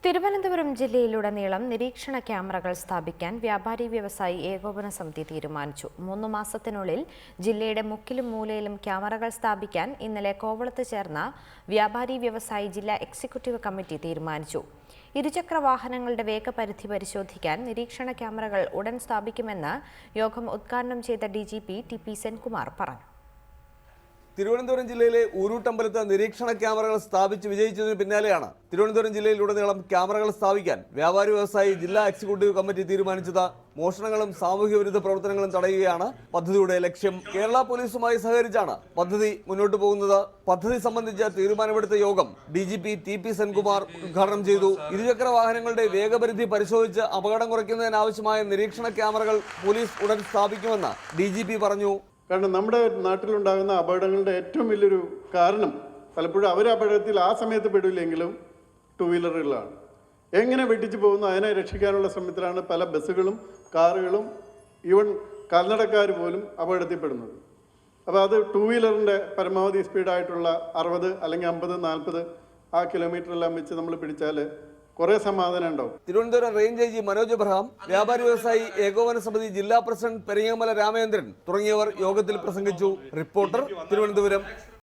തിരുവനന്തപുരം ജില്ലയിലുടനീളം നിരീക്ഷണ ക്യാമറകൾ സ്ഥാപിക്കാൻ വ്യാപാരി വ്യവസായി ഏകോപന സമിതി തീരുമാനിച്ചു. 3 മാസത്തിനുള്ളിൽ ജില്ലയുടെ മുക്കിലും മൂലയിലും ക്യാമറകൾ സ്ഥാപിക്കാൻ ഇന്നലെ കോവളത്ത് ചേർന്ന വ്യാപാരി വ്യവസായി ജില്ലാ എക്സിക്യൂട്ടീവ് കമ്മിറ്റി തീരുമാനിച്ചു. ഇരുചക്ര വാഹനങ്ങളുടെ വേഗപരിധി പരിശോധിക്കാൻ നിരീക്ഷണ ക്യാമറകൾ ഉടൻ സ്ഥാപിക്കുമെന്ന് യോഗം ഉദ്ഘാടനം ചെയ്ത DGP TP സെൻകുമാർ പറഞ്ഞു. തിരുവനന്തപുരം ജില്ലയിലെ ഊരൂട്ടമ്പലത്ത് നിരീക്ഷണ ക്യാമറകൾ സ്ഥാപിച്ച് വിജയിച്ചതിന് പിന്നാലെയാണ് തിരുവനന്തപുരം ജില്ലയിലുടനീളം ക്യാമറകൾ സ്ഥാപിക്കാൻ വ്യാപാരി വ്യവസായി ജില്ലാ എക്സിക്യൂട്ടീവ് കമ്മിറ്റി തീരുമാനിച്ചത്. മോഷണങ്ങളും സാമൂഹ്യ വിരുദ്ധ പ്രവർത്തനങ്ങളും തടയുകയാണ് പദ്ധതിയുടെ ലക്ഷ്യം. കേരള പോലീസുമായി സഹകരിച്ചാണ് പദ്ധതി മുന്നോട്ട് പോകുന്നത്. പദ്ധതി സംബന്ധിച്ച് തീരുമാനമെടുത്ത യോഗം DGP TP സെൻകുമാർ ഉദ്ഘാടനം ചെയ്തു. ഇരുചക്ര വാഹനങ്ങളുടെ വേഗപരിധി പരിശോധിച്ച് അപകടം കുറയ്ക്കുന്നതിനാവശ്യമായ നിരീക്ഷണ ക്യാമറകൾ പോലീസ് ഉടൻ സ്ഥാപിക്കുമെന്ന് DGP പറഞ്ഞു. കാരണം നമ്മുടെ നാട്ടിലുണ്ടാകുന്ന അപകടങ്ങളുടെ ഏറ്റവും വലിയൊരു കാരണം പലപ്പോഴും അവർ അപകടത്തിൽ ആ സമയത്ത് പെടില്ലെങ്കിലും ടൂ വീലറുകളാണ്. എങ്ങനെ വെട്ടിച്ചു പോകുന്നു അതിനെ രക്ഷിക്കാനുള്ള ശ്രമത്തിലാണ് പല ബസ്സുകളും കാറുകളും ഈവൻ കാൽനടക്കാർ പോലും അപകടത്തിൽപ്പെടുന്നത്. അപ്പോൾ അത് ടൂ വീലറിൻ്റെ പരമാവധി സ്പീഡായിട്ടുള്ള 60 അല്ലെങ്കിൽ 50, 40 ആ കിലോമീറ്ററെല്ലാം വെച്ച് നമ്മൾ പിടിച്ചാൽ കുറേ സമാധാനം ഉണ്ടാവും. Thiruvananthapuram range IG Manoj Abraham, വ്യാപാരി വ്യവസായി ഏകോപന സമിതി ജില്ലാ പ്രസിഡന്റ് പെരിങ്ങമല രാമചന്ദ്രൻ തുടങ്ങിയവർ യോഗത്തിൽ പ്രസംഗിച്ചു. റിപ്പോർട്ടർ, തിരുവനന്തപുരം.